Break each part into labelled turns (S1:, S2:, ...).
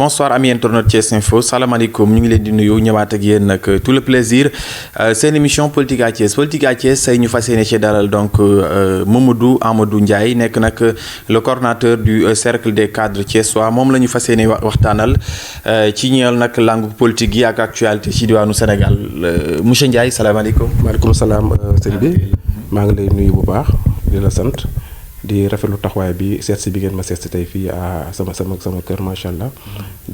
S1: bonsoir amis internautes Thiès Info salaamaaleykum ñu ngi leen di nuyu ñëwaat ak yéen nag tout le plaisir seen émission politique à Thiès say ñu fas yéene ci dalal donc Mamadou Amadou Ndiaye nekk nag le coordonnateur du cercle des cadres thiessois moom la ñu fas yéene waxtaanal ci ñeel nag langue politique yi ak actualité ci diwaanu Sénégal monsieur Ndiaye salaamaaleykum.
S2: maaleykum salaam sëñ bi maa ngi lay nuyu bu baax di la sant. di rafetlu taxawaay bi seet si bi ngeen ma seet si tey fii à sama kër macha allah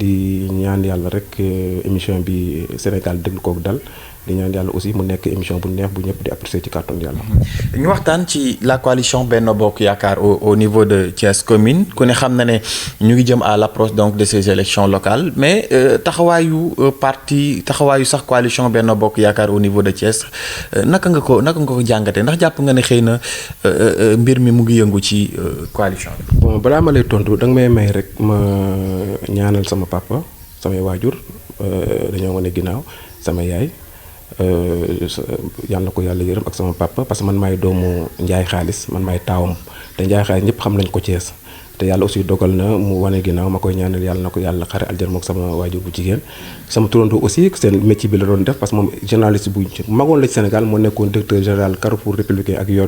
S2: di ñaan yàlla rek émission bi Sénégal déglu kook dal di ñaan yàlla aussi mu nekk émission bu neex bu ñëpp di apprécier ci kàttanu yàlla.
S1: ñu waxtaan ci la coalition Benno Bokk Yaakaar au niveau de Thiès commune ku ne xam na ne ñu ngi jëm à l'approche donc de ces élections locales mais taxawaayu sax coalition Benno Bokk Yaakaar au niveau de Thiès naka nga ko jàngatee ndax jàpp nga ne xëy na mbir mi mu ngi yëngu ci coalition bi.
S2: bon balaa ma lay tontu danga may rek ma ñaanal sama papa samay waajur dañoo wane ginnaaw sama yaay. yàlla na ko yàlla yërëm ak sama papa parce que man maay doomu Njaay Xaalis man maay taawam te Njaay Xaalis ñëpp xam nañ ko Thiès te yàlla aussi dogal na mu wane ginnaaw ma koy ñaanal yàlla na ko yàlla xare aljana mook sama waajur bu jigéen sama turandoo aussi seen métier bi la doon def parce que moom journaliste bu magoon la ci Sénégal moo nekkoon directeur général Carrefour républicain ak yor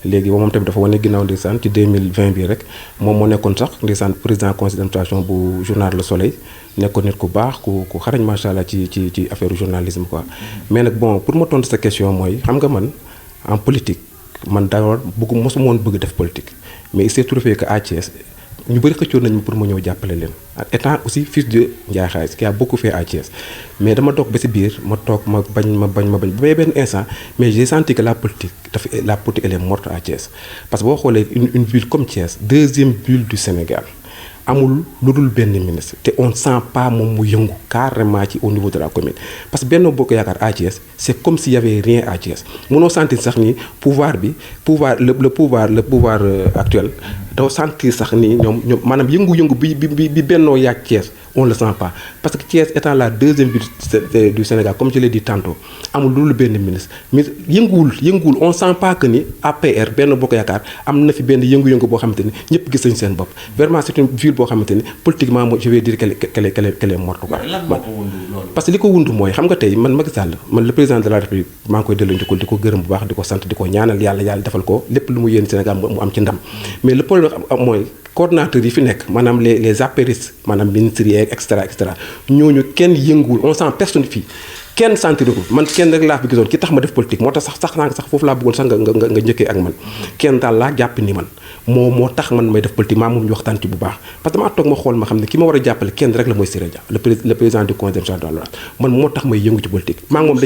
S2: léegi moom tamit dafa wane ginnaaw ndeysaan ci 2020 bi rek moom moo nekkoon sax ndeysaan président conseil d'administration bu journal Le Soleil nekkoon nit ku baax ku xarañ macha allah ci affaire journalisme quoi. mais nag bon pour ma tontu sa question mooy xam nga man en politique man d'abord mosuma woon bëgg def politique mais il s'est trouvé que à Thiès ñu bëri xëccoon nañu pour ma ñëw jàppale leen étant aussi fils de Ndiaye Xaalis qui a beaucoup fait à Thiès mais dama toog ba si biir ma toog ma bañ ba benn instant mais j'ai senti que la politique elle est morte à Thiès parce que boo xoolee une ville comme Thiès deuxième ville du Sénégal. amul lu dul benn ministre te on sent pas moom mu yëngu carrément ci au niveau de la commune parce que Benno Bokk Yaakaar à Thiès c'est comme s'il y avait rien à Thiès mënoo sentir sax ni le pouvoir actuel doo sentir sax ni ñoom maanaam yëngu-yëngu bi Benno yaag Thiès on le sent pas parce que Thiès étant la deuxième ville du Sénégal comme je l'ai dit tantôt amul lu dul benn ministre mais yënguwul on sent pas que ni APR Benno Bokk Yaakaar am na fi benn yëngu-yëngu boo xamante ni ñëpp gis nañu seen bopp vraiment c'est une ville boo xamante ni politiquement je vais dire qu'elle est morte quoi. parce que li ko wundu mooy xam nga tey man Macky Sall man le président de la République maa ngi koy delloo njukkal di ko gërëm bu baax di ko sant di ko ñaanal yàlla defal ko lépp lu mu yéene Sénégal mu am ci ndam mais le problème mooy coordonnateurs yi fi nekk maanaam les apéristes maanaam ministres yi et cetera ñooñu kenn yënguwul on sent personne fii kenn sentir ko man kenn rek laa fi gisoon ki tax ma def politique moo tax sax foofu laa bëggoon sax nga njëkkee ak man kenn daal laa jàpp ni man moo tax man may def politique maa moom ñu waxtaan ci bu baax parce que damaa toog ma xool ma xam ne ki ma war a jàppale kenn rek la mooy Siré Dia le président du conseil d'administration man moo tax may yëngu ci politique maa ngi moom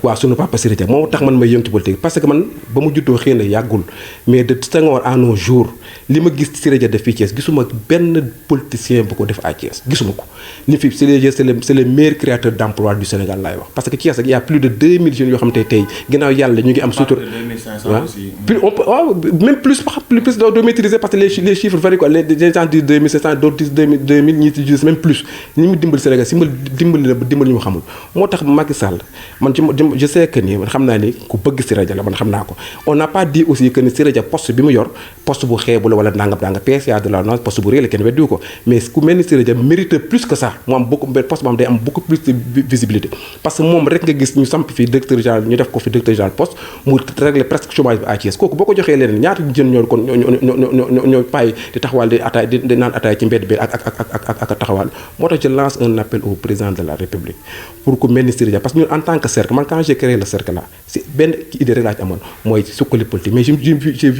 S2: waaw suñu papa Siré Dia moo tax man may yëngu ci politique parce que man ba mu juddoo xëy na yàggul mais de Senghor à nos jours li ma gis Siré Dia def fii Thiès gisuma benn politicien bu ko def à Thiès gisuma ko li fi Siré Dia c'est le meilleur créateur d'emploi du Sénégal laay wax parce que Thiès il y a plus de 2000 jeunes yoo xam te tey ginnaaw yàlla ñu ngi am sutur même plus doo maîtriser parce que les chiffres varient quoi les gens disent 2500 d'autres disent 2000 ñii disent même plus ñi mu dimbali Sénégal si ma dimbali ñu ma xamul moo tax Macky Sall man je sais que ni man xam naa ni ku bëgg Siré Dia la man xam naa ko on n'a pas dit aussi que ni Siré Dia poste bi mu yor poste bu xeebu la wala nangam PCA de la non poste bu réel la kenn weddiwu ko mais ku mel ni Siré Dia mérite plus que ça mu am beaucoup poste bu am day am beaucoup plus de visibilité parce que moom rek nga gis ñu samp fi directeur général ñu def ko fi directeur général poste mu régler presque chômage bi à Thiès kooku boo ko joxee leneen ñaata jën ñoo kon ñoo payi di taxawal di ataay di naan ataay ci mbedd bi ak taxawal moo tax je lance un appel au président de la République pour que mel ni Siré Dia parce que ñun en tant que cercle man quand j'ai créé le cercle là c'est benn idée rek laa ci amoon mooy sukkali politique mais j'ai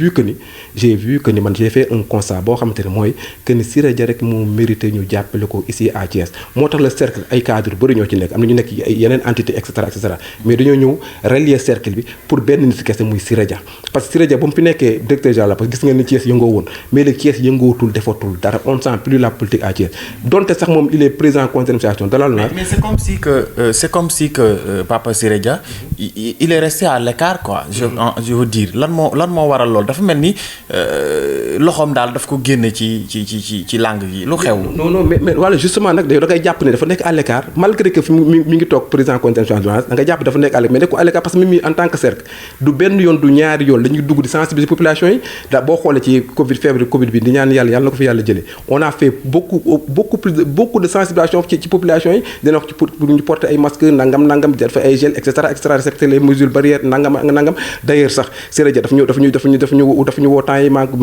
S2: vu que ni man j'ai fait un constat boo xamante ne mooy que ni Siré Dia rek moo mérité ñu jàppale ko ici à Thiès moo tax le cercle ay cadre bëri ñoo ci nekk am na ñu nekk yeneen entité et cetera mais dañoo ñëw relier cercle bi pour benn nit kese muy Siré Dia parce que Siré Dia ba mu fi nekkee directeur général parce que gis ngeen ni Thiès yëngoo woon mais léegi Thiès yëngootul defatul dara on sent plus la politique à Thiès donte sax moom il est président conseil d'administration dalal na
S1: mais c'est comme si que papa Siré Dia il est resté à l'écart quoi je veux dire lan moo waral lool dafa mel ni loxoom daal daf ko génne ci langue gi lu xew.
S2: non mais voilà justement nag da ngay jàpp ne dafa nekk à l'écart malgré que fi mi ngi toog président constitutionnel da ngay jàpp dafa nekk à l'écart mais nekk ko à l'écart parce que même en tant que cercle du benn yoon du ñaari yoon dañuy dugg di sensibiliser population yi da boo xoolee ci feebar Covid bi di ñaan yàlla na ko fi yàlla jëlee on a fait beaucoup de sensibilisation ci population yi dina wax ci pour ñu porter ay masques nangam jël fa ay gel et cetera respecter les mesures barrières nangam d'ailleurs sax Siré Dia dafa ñu woo temps yi maa ngi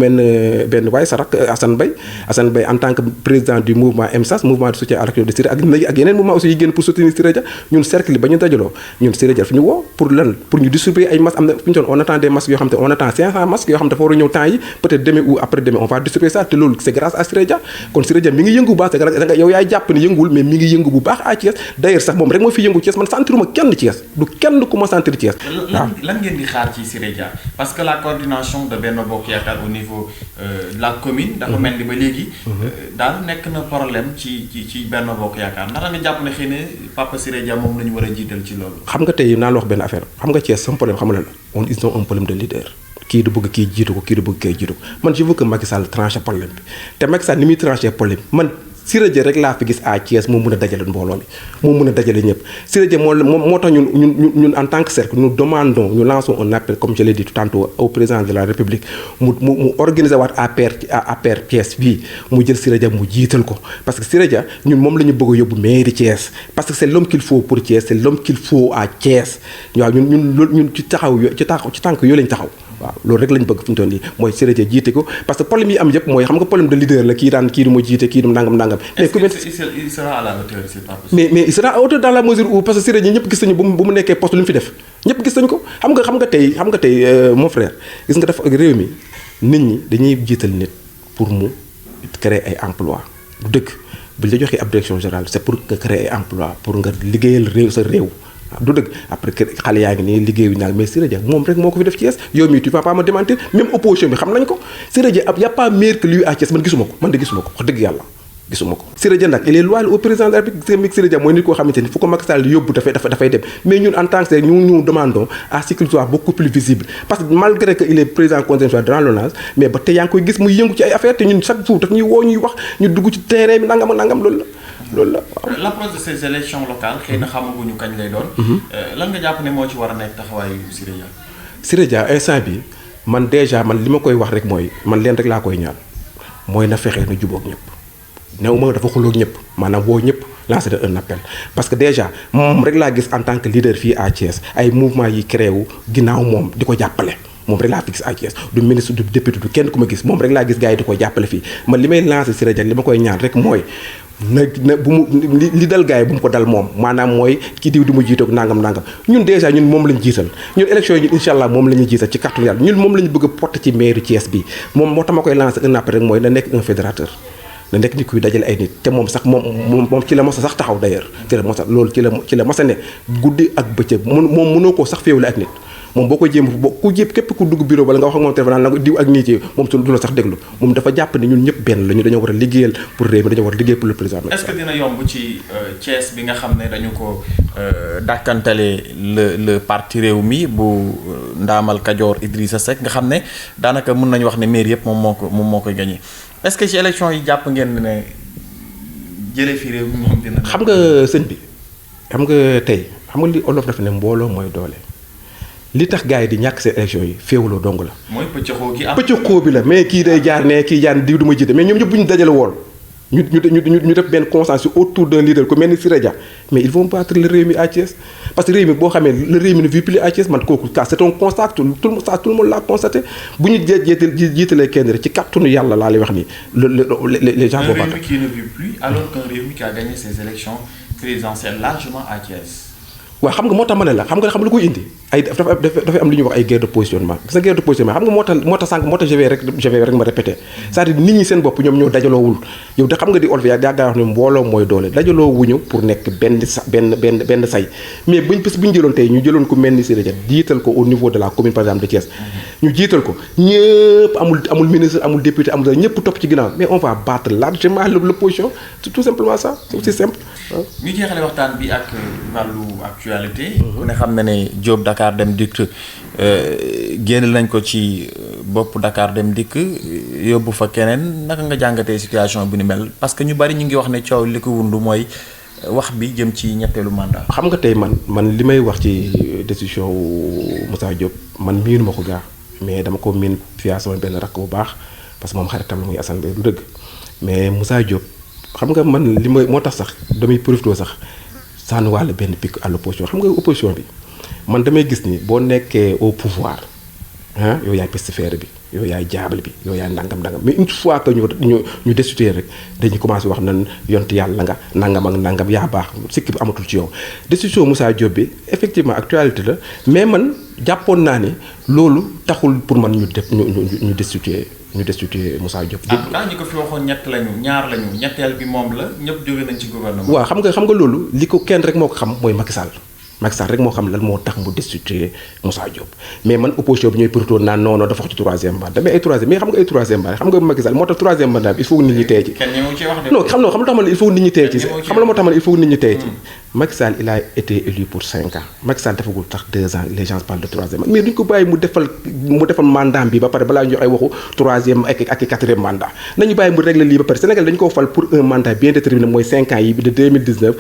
S2: benn waaye sa rak Assane Mbaye en tant que président du mouvement MSAS mouvement de soutien à l'activité de Siré ak yeneen mouvement aussi yi génn pour soutenir Siré Dia ñun cercle yi ba ñu dajaloo ñun Siré Dia dafa ñu woo pour ñu distribuer ay masques am na fu ñu toon on attend des masques yoo xam te on attend 500 masques yoo xam dafa war a ñëw temps yi peut-être demain ou après demain on va distribuer ça te loolu c'est grâce à Siré Dia kon Siré Dia mi ngi yëngu bu baax c'est yow yaay jàpp ne yëngul mais mi ngi yëngu bu baax à Thiès d'ailleurs sax moom rek moo fi yëngu Thiès man sentiruma kenn Thiès du kenn ku ma sentir Thiès.
S1: lan ngeen di xaar ci Siré Dia parce que la coordination de Benno Bokk Yaakaar au niveau de la commune dafa mel ni ba léegi daal nekk na problème ci Benno Bokk Yaakaar naka nga jàpp ne xëy na Papa Siré Dia moom la ñu war a jiital ci loolu.
S2: xam nga tey naa la wax benn affaire xam nga Thiès sama problème xam nga la on ils ont un problème de leader kii du bëgg kii jiitu ko kii du bëgg kii jiitu ko man je veux que Macky Sall tranché problème bi te Macky Sall ni muy tranché problème man Siré Dia rek laa fi gis à Thiès moo mën a dajale mbooloo mi moo mën a dajale ñëpp Siré Dia moo tax ñun en tant que cercle nous demandons ñu lançons un appel comme je l'ai dit tantôt au président de la République mu organiser waat APR Thiès bii mu jël Siré Dia mu jiital ko parce que Siré Dia ñun moom la ñu bëgg a yóbbu mairie Thiès parce que c'est l'homme qu'il faut pour Thiès c'est l'homme qu'il faut à Thiès waaw ñun ci tànk yooyu lañ taxaw waaw loolu rek lañ bëgg fi ñu toll nii mooy Siré Dia jiite ko parce que problème yi am yëpp mooy xam nga problème de leader la kii du ma jiite kii du nangam
S1: est-ce que il sera à la hauteur c'est pas possible.
S2: mais il sera à hauteur dans la mesure où parce que Siré Dia ñëpp gis nañu bu mu nekkee poste lu mu fi def ñëpp gis nañu ko xam nga tey mon frère gis nga dafa réew mi nit ñi dañuy jiital nit pour mu créer ay emploi du dëkk bu la joxee ab direction générale c'est pour nga créer ay emploi pour nga liggéeyal sa réew du dëgg après xale yaa ngi nii liggéeyu naag mais Siré Dia moom rek moo ko fi def Thiès yow mii tu vas pas me démentir même opposition bi xam nañ ko Siré Dia y a pas meilleur que lui à Thiès man de gisuma ko wax dëgg yàlla gisuma ko Siré Dia nag il est loyal au président de la République Siré Dia mooy nit koo xamante ni fu ko Macky Sall yóbbu dafay dem mais ñun en tant que ñu demandons à ce qu'il soit beaucoup plus visible parce que malgré que il est président constitutionnel dans l'ONAS mais ba tey yaa ngi koy gis muy yëngu ci ay affaires te ñun chaque jour daf ñuy woo ñuy wax ñu dugg ci terrain bi nangam loolu la waaw.
S1: L'approche de ces élections locales xëy na xamaguñu kañ lay doon. lan nga jàpp ne moo ci war a nekk taxawaayu Siré Dia.
S2: Siré Dia instant bi man déjà man li ma koy wax rek mooy man leen rek laa koy ñaan mooy na fexe na jubóog ñëpp néew ma dafa xuloog ñëpp maanaam woo ñëpp lancer un appel parce que déjà moom rek laa gis en tant que leader fii à Thiès ay mouvement yi créé wu ginnaaw moom di ko jàppale. moom rek laa fi gis à Thiès du ministre du député du kenn ku ma gis moom rek laa gis gars yi di ko jàppale fii man li may lancer Siré Dia li ma koy ñaan rek mooy na bu mu li dal gars yi bu mu ko dal moom maanaam mooy kii diw di mu jiitoog nangam ñun déjà ñun moom lañ jiital ñun élection yi ñun incha allah moom la ñuy jiital ci kàttanu yàlla ñun moom la ñu bëgg a porter ci mairie Thiès bi moom moo tax ma koy lancer un appel rek mooy na nekk un fédérateur na nekk nit kuy dajale ay nit te moom sax moom ci la mos a sax taxaw d'ailleurs ci la mos a loolu ci la mos a ne guddi ak bëccëg moom mënoo koo sax féewle ak nit moom boo ko jéem ku jéem képp ku dugg bureau wala nga wax ak moom téléphone naan diw ak nii ci moom su du la sax déglu moom dafa jàpp ne ñun ñëpp benn la ñu dañoo war a liggéeyal pour réew mi dañoo war a liggéey pour le président.
S1: est-ce que dina yomb ci Thiès bi nga xam ne dañu ko dàkkantale le parti Rewmi bu Ndaamal Kajoor Idrissa Seck nga xam ne daanaka mën nañu wax ne maire yëpp moom moo koy gagné est-ce que ci élection yi jàpp ngeen ne jëlee fi réew mi moom dina.
S2: xam nga sëñ bi xam nga tey xam nga li olof dafa ne mbooloo mooy doole. li tax gars yi di ñàkk seen élection yi féewuloo dong la.
S1: mooy pëccëxoo gi am
S2: pëccëxoo bi la mais kii day jaar ne kii jaar diw du ma jiite mais ñoom ñëpp bu ñu dajale woon ñu def benn consensus autour d'un leader ku mel ni Siré Dia mais ils vont battre le Rewmi à Thiès parce que Rewmi boo xamee le Rewmi ne vit plus à Thiès man kooku c'est un constat tout le monde l'a constaté bu ñu jiitalee kenn rek ci kàttanu yàlla laa lay wax nii les gens vont battre.
S1: Un Rewmi qui ne vit plus alors qu'un Rewmi qui a gagné ses élections présidentielles largement à Thiès.
S2: waaw xam nga moo tax ma ne la xam nga lu koy indi ay dafay am lu ñuy wax ay guerre de positionnement gis nga guerre de positionnement xam nga moo tax sànq moo tax je vais rek ma répéter c'est-à-dire nit ñi seen bopp ñoom ñoo dajaloowul yow de xam nga di olof yaa gaa wax ne mbooloo mooy doole dajaloo wuñu pour nekk benn say mais buñ jëloon tey ñu jëloon ko mel ni Siré Dia jiital ko au niveau de la commune par exemple de Thiès ñu jiital ko ñëpp amul ministre amul député amul dara ñëpp topp ci ginnaaw mais on va battre largement l'opposition c'est tout simplement ça c'est aussi simple.
S1: ñu jeexale waxtaan bi ak wàllu actualité. ku ne xam na ne Diop Dakar Dem Dikk génn nañ ko ci bopp Dakar Dem Dikk yóbbu fa keneen naka nga jàngatee situation bu ni mel parce que ñu bari ñu ngi wax ne coow li ko wundu mooy wax bi jëm ci ñetteelu mandat.
S2: xam nga tey man li may wax ci décision wu Moussa Diop man miinu ma ko gaa mais dama ko miin fiyaa sama benn rakk bu baax parce que moom xaritam la muy Assane Mbaye du dëgg mais Moussa Diop xam nga man li may moo tax sax damay profité sax sànniwaale benn pic à l'opposition xam nga opposition bi man damay gis ni boo nekkee au pouvoir ah yow yaay pestiféré bi yow yaay jaabal bi yow yaay nangam mais une fois que ñu destitué rek dañuy commencé wax nan yont yàlla nga nangam ak nangam yaa baax sikki bi amatul ci yow décision Moussa Diop bi effectivement actualité la mais man jàppoon naa ni loolu taxul pour man ñu destitué Moussa Diop.
S1: ah ñi ko fi waxoon ñett lañu ñaar lañu ñetteel bi moom la ñëpp jóge nañ ci gouvernement.
S2: waaw xam nga loolu li ko kenn rek moo ko xam mooy Macky Sall rek moo xam lan moo tax mu destitué Moussa Diop mais man opposition bi ñooy përitoon naan non dafa wax ci troisième mandat mais xam nga ay troisième mandat xam nga Macky Sall moo tax troisième mandat bi il faut nit ñi tey ci.
S1: kenn ñëw ci wax de.
S2: non xam la moo tax ma ne il faut nit ñi tey ci xam la moo tax ma ne il faut nit ñi tey ci. Macky Sall il a été élu pour 5 ans Macky Sall defagul tax 2 ans les gens parlent de troisième mandat mais duñ ko bàyyi mu defal mandat bi ba pare balaa ñu jox ay waxu troisième ak quatrième mandat nañu bàyyi mu régler lii ba pare Sénégal dañu ko fal pour un mandat bien déterminé mooy 5 ans yi de 2019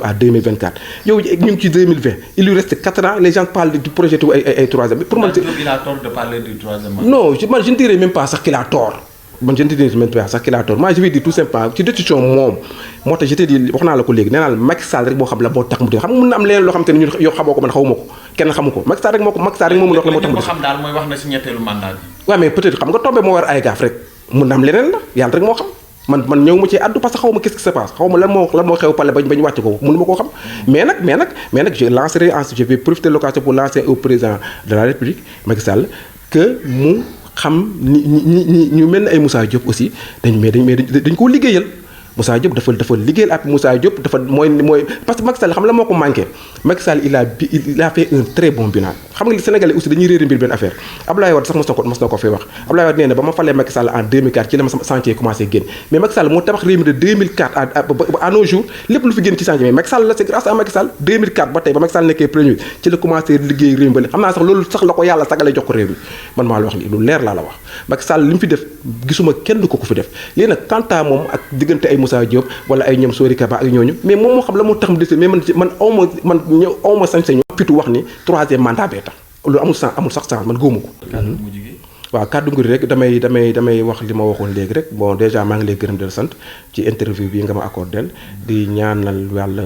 S2: à 2024 yow ñu ngi ci 2020 il lui reste 4 ans les gens parlent du projet ay troisième pour man.
S1: il a tort de parler du troisième mandat.
S2: non je ne dirais même pas sax qu'il a tort. man je ne dirais même pas sax qu'il a tort moi je vais dire tout simplement ci décision moom moo tax je te dis wax naa la ko léegi nee naa la Macky Sall rek moo xam la moo tax mu def xam nga mën na am leneen loo xam te ne ñun yow xamoo ko man xawuma ko kenn xamu ko Macky Sall rek moo mën a wax la moo tax mu def
S1: xam daal mooy wax na ci ñetteelu mandat bi.
S2: waaw mais peut-être xam nga tombé moo war ay gaaf rek mën na am leneen la yàlla rek moo xam man ñëw ma ci addu parce que xaw ma qu'est-ce qui se passe xaw ma lan moo xew pale bañ wàcc ko mënu ma koo xam mais nag je vais profiter de l'occasion pour lancer au président de la République Macky Sall que mu xam ni ñu mel ne ay Moussa Diop aussi dañ koo liggéeyal Moussa Diop dafa liggéeyal ak Moussa Diop dafa mooy parce que Macky Sall xam la moo ko manqué Macky Sall il a fait un très bon bilan xam nga Sénégalais aussi dañuy réere mbir benn affaire Abdoulaye Wade sax mos na ko fee wax Abdoulaye Wade nee na ba ma falee Macky Sall en 2004 ci la ma chantier commencé génn mais Macky Sall moo tabax réew mi de 2004 à nos jours lépp lu fi génn ci chantier mais Macky Sall la c'est grâce à Macky Sall 2004 ba tey ba Macky Sall nekkee premier ci la commencé liggéey réew mi ba xam naa sax loolu sax la ko yàlla sagale jox ko réew mi man maa la wax li lu leer laa la wax Macky Sall li mu fi def gisuma kenn du ko fi def lii nag quant à moom ak diggante ay Moussa Diop wala ay ñoom Sori Kaba ak ñooñu mais moom moo xam la moo tax mu des mais man awma sañ-sañu fitu wax ni troisième mandat bee tax loolu amul sax sens man gëwuma ko. waaw kàddu ngi rek damay wax li ma waxoon léegi rek bon déjà maa ngi lay gërëm di la sant ci interview bi nga ma accordé di ñaanal yàlla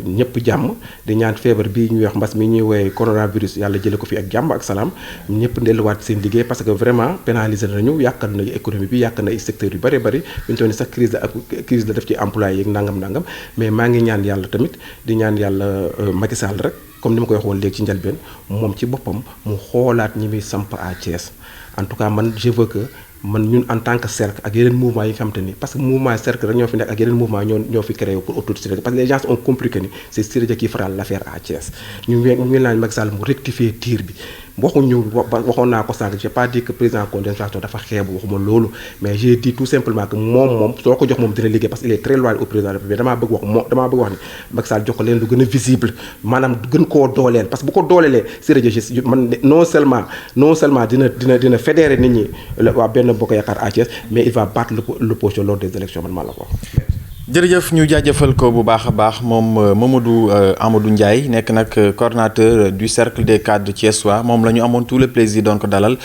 S2: ñëpp jàmm di ñaan feebar bii ñuy wax mbas mi ñuy woowee coronavirus yàlla jële ko fi ak jàmm ak salaam ñëpp delluwaat seen liggéey parce que vraiment pénalisé nañu yàqal na économie bi yàq na ay secteurs yu bëri bëri ñu toll ni sax crise la def ci employé yeeg nangam mais maa ngi ñaan yàlla tamit di ñaan yàlla Macky Sall rek comme ni ma koy waxoon léegi ci njëlbeen moom ci boppam mu xoolaat ñi muy samp à Thiès en tout cas man je veux que man ñun en tant que cercle ak yeneen mouvement yi nga xamante ni parce que mouvement cercle rek ñoo fi nekk ak yeneen mouvement ñoo fi créé pour autour Siré Dia parce que les gens ont compris que ni c'est Siré Dia qui fera l'affaire à Thiès ñu ngi naan Macky Sall mu rectifier tir bi waxoon naa ko sànq j'ai pas dit que président condensation dafa xeebu waxuma loolu mais j'ai dit tout simplement que moom soo ko jox moom dina liggéey parce que il est très loyal au président de la République damaa bëgg wax ni Macky Sall jox ko leen lu gën a visible maanaam gën koo dooleel parce que bu ko dooleelee Siré Dia man non seulement dina fédérer nit ñi waa benn bokk yaakaar à Thiès mais il va battre l'opposition lors des élections man maa la ko wax.
S1: jërëjëf ñu jaajëfal ko bu baax a baax moom Mamadou Amadou Ndiaye nekk nag coordonnateur du cercle des cadres thiessois moom la ñu amoon tout le plaisir donc dalal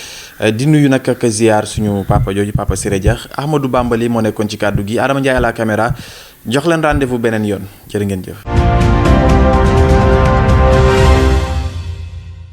S1: di nuyu nag ak ziar suñu papa jooju papa Siré Dia Ahmadou Bambali moo nekkoon ci kàddu gi Adama Ndiaye à la caméra jox leen rendez-vous beneen yoon jërë ngeen jëf.